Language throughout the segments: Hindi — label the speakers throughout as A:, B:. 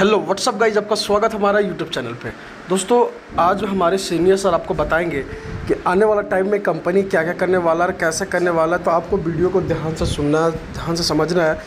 A: हेलो व्हाट्सअप गाइज, आपका स्वागत हमारा यूट्यूब चैनल पे। दोस्तों, आज हमारे सीनियर सर आपको बताएंगे कि आने वाला टाइम में कंपनी क्या क्या करने वाला है, कैसे करने वाला है। तो आपको वीडियो को ध्यान से सुनना है, ध्यान से समझना है,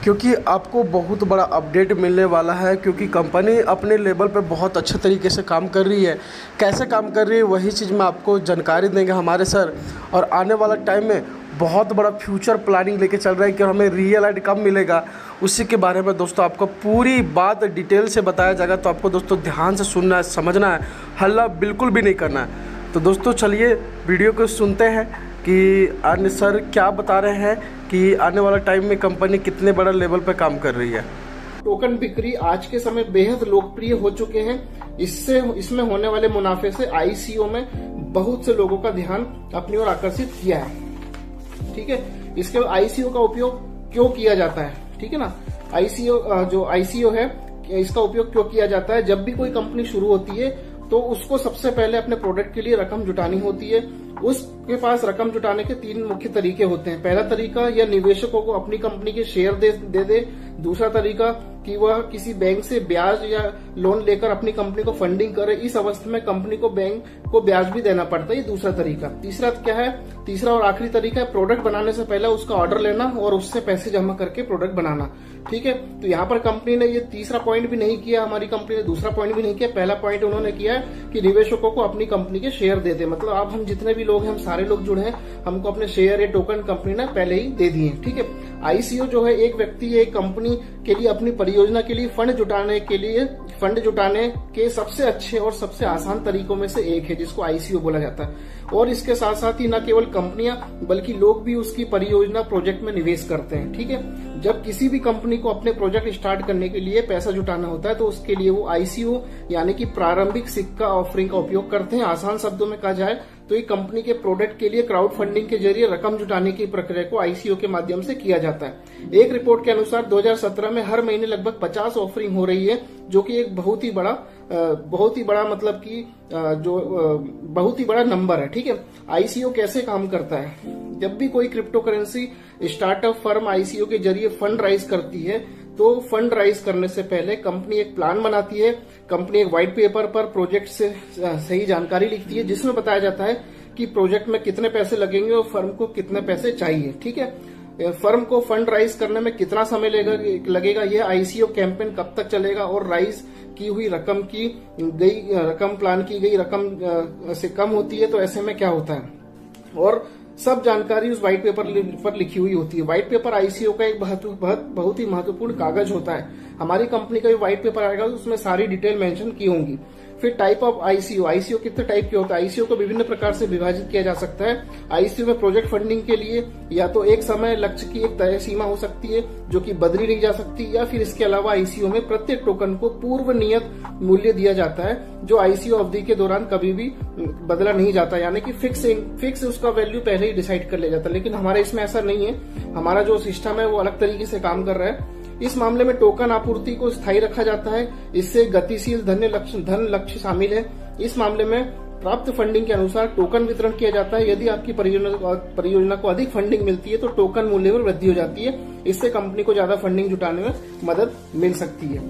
A: क्योंकि आपको बहुत बड़ा अपडेट मिलने वाला है। क्योंकि कंपनी अपने लेवल पे बहुत अच्छे तरीके से काम कर रही है। कैसे काम कर रही है वही चीज़ में आपको जानकारी देंगे हमारे सर। और आने वाला टाइम में बहुत बड़ा फ्यूचर प्लानिंग लेके चल रहा है कि हमें रियल लाइट कब मिलेगा, उसी के बारे में दोस्तों आपको पूरी बात डिटेल से बताया जाएगा। तो आपको दोस्तों ध्यान से सुनना है, समझना है, हल्ला बिल्कुल भी नहीं करना है। तो दोस्तों चलिए वीडियो को सुनते हैं कि अन्य सर क्या बता रहे हैं कि आने वाला टाइम में कंपनी कितने बड़ा लेवल पे काम कर रही है।
B: टोकन बिक्री आज के समय बेहद लोकप्रिय हो चुके हैं। इसमें होने वाले मुनाफे से आईसीओ में बहुत से लोगों का ध्यान अपनी ओर आकर्षित किया है। ठीक है, इसके आईसीओ का उपयोग क्यों किया जाता है, ठीक है ना। आईसीओ है, इसका उपयोग क्यों किया जाता है? जब भी कोई कंपनी शुरू होती है तो उसको सबसे पहले अपने प्रोडक्ट के लिए रकम जुटानी होती है। उसके पास रकम जुटाने के तीन मुख्य तरीके होते हैं। पहला तरीका, या निवेशकों को अपनी कंपनी के शेयर दे दे। दूसरा तरीका कि वह किसी बैंक से ब्याज या लोन लेकर अपनी कंपनी को फंडिंग करे। इस अवस्था में कंपनी को बैंक को ब्याज भी देना पड़ता है। ये दूसरा तरीका। तीसरा क्या है? तीसरा और आखिरी तरीका है प्रोडक्ट बनाने से पहले उसका ऑर्डर लेना और उससे पैसे जमा करके प्रोडक्ट बनाना। ठीक है, तो यहाँ पर कंपनी ने ये तीसरा पॉइंट भी नहीं किया, हमारी कंपनी ने दूसरा पॉइंट भी नहीं किया। पहला पॉइंट उन्होंने किया है कि निवेशकों को अपनी कंपनी के शेयर दे दे। मतलब अब हम जितने भी लोग हैं, हम सारे लोग जुड़े हैं, हमको अपने शेयर या टोकन कंपनी ने पहले ही दे दिए। ठीक है, आईसीओ जो है एक व्यक्ति या एक कंपनी के लिए अपनी परियोजना के लिए फंड जुटाने के सबसे अच्छे और सबसे आसान तरीकों में से एक है, जिसको आईसीओ बोला जाता है। और इसके साथ साथ ही न केवल कंपनियां बल्कि लोग भी उसकी परियोजना प्रोजेक्ट में निवेश करते हैं। ठीक है, जब किसी भी कंपनी को अपने प्रोजेक्ट स्टार्ट करने के लिए पैसा जुटाना होता है तो उसके लिए वो आईसीओ यानी कि प्रारंभिक सिक्का ऑफरिंग का उपयोग करते हैं। आसान शब्दों में कहा जाए तो ये कंपनी के प्रोडक्ट के लिए क्राउड फंडिंग के जरिए रकम जुटाने की प्रक्रिया को आईसीओ के माध्यम से किया जाता है। एक रिपोर्ट के अनुसार 2017 में हर महीने लगभग 50 ऑफरिंग हो रही है, जो कि एक बहुत ही बड़ा मतलब कि बहुत ही बड़ा नंबर है। ठीक है, आईसीओ कैसे काम करता है? जब भी कोई crypto currency startup firm ICO के जरिए फंड राइज करती है तो फंड राइज करने से पहले कंपनी एक प्लान बनाती है। कंपनी एक व्हाइट पेपर पर प्रोजेक्ट से सही जानकारी लिखती है, जिसमें बताया जाता है कि प्रोजेक्ट में कितने पैसे लगेंगे और फर्म को कितने पैसे चाहिए। ठीक है, फर्म को फंड राइज करने में कितना समय लगेगा, यह आईसीओ कैंपेन कब तक चलेगा और राइज की हुई रकम प्लान की गई रकम से कम होती है तो ऐसे में क्या होता है, और सब जानकारी उस व्हाइट पेपर पर लिखी हुई होती है। व्हाइट पेपर आईसीओ का एक बहुत ही महत्वपूर्ण कागज होता है। हमारी कंपनी का भी व्हाइट पेपर आएगा तो उसमें सारी डिटेल मेंशन की होंगी। फिर टाइप ऑफ आईसीओ कितने टाइप के होता है? आईसीओ को विभिन्न प्रकार से विभाजित किया जा सकता है। आईसीओ में प्रोजेक्ट फंडिंग के लिए या तो एक समय लक्ष्य की एक तय सीमा हो सकती है जो कि बदली नहीं जा सकती, या फिर इसके अलावा आईसीओ में प्रत्येक टोकन को पूर्व नियत मूल्य दिया जाता है जो आईसीओ अवधि के दौरान कभी भी बदला नहीं जाता, यानी कि फिक्स उसका वैल्यू पहले ही डिसाइड कर लिया जाता है। लेकिन हमारे इसमें ऐसा नहीं है। हमारा जो सिस्टम है वो अलग तरीके से काम कर रहा है। इस मामले में टोकन आपूर्ति को स्थायी रखा जाता है। इससे गतिशील धन लक्ष्य शामिल है। इस मामले में प्राप्त फंडिंग के अनुसार टोकन वितरण किया जाता है। यदि आपकी परियोजना को अधिक फंडिंग मिलती है तो टोकन मूल्य में वृद्धि हो जाती है। इससे कंपनी को ज्यादा फंडिंग जुटाने में मदद मिल सकती है।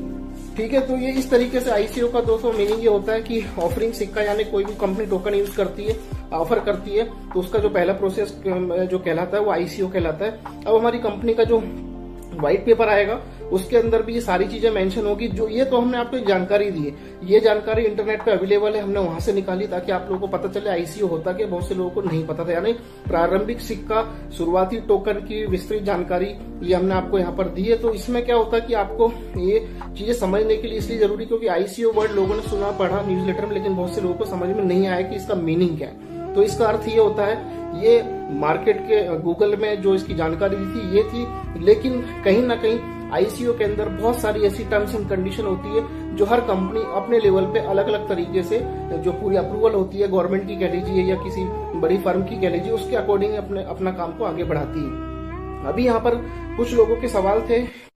B: ठीक है, तो ये इस तरीके से आईसीओ का दोस्तों मीनिंग ये होता है कि ऑफरिंग सिक्का, यानी कोई भी कंपनी टोकन यूज करती है, ऑफर करती है, तो उसका जो पहला प्रोसेस जो कहलाता है वो आईसीओ कहलाता है। अब हमारी कंपनी का जो व्हाइट पेपर आएगा उसके अंदर भी ये सारी चीजें मेंशन होगी। जो ये तो हमने आपको एक जानकारी दी है, ये जानकारी इंटरनेट पे अवेलेबल है, हमने वहां से निकाली ताकि आप लोगों को पता चले आईसीओ होता क्या। बहुत से लोगों को नहीं पता था। यानी प्रारंभिक सिक्का, शुरुआती टोकन की विस्तृत जानकारी ये हमने आपको यहाँ पर दी है। तो इसमें क्या होता है कि आपको ये चीजें समझने के लिए इसलिए जरूरी, क्योंकि आईसीओ वर्ड लोगों ने सुना पढ़ा न्यूज़लेटर में, लेकिन बहुत से लोगों को समझ में नहीं आया कि इसका मीनिंग क्या है। तो इसका अर्थ ये होता है, ये मार्केट के गूगल में जो इसकी जानकारी दी थी ये थी, लेकिन कहीं ना कहीं आईसीओ के अंदर बहुत सारी ऐसी टर्म्स एंड कंडीशन होती है जो हर कंपनी अपने लेवल पे अलग अलग तरीके से, जो पूरी अप्रूवल होती है गवर्नमेंट की कह लीजिए या किसी बड़ी फर्म की कह लीजिए, उसके अकॉर्डिंग अपना काम को आगे बढ़ाती है। अभी यहाँ पर कुछ लोगों के सवाल थे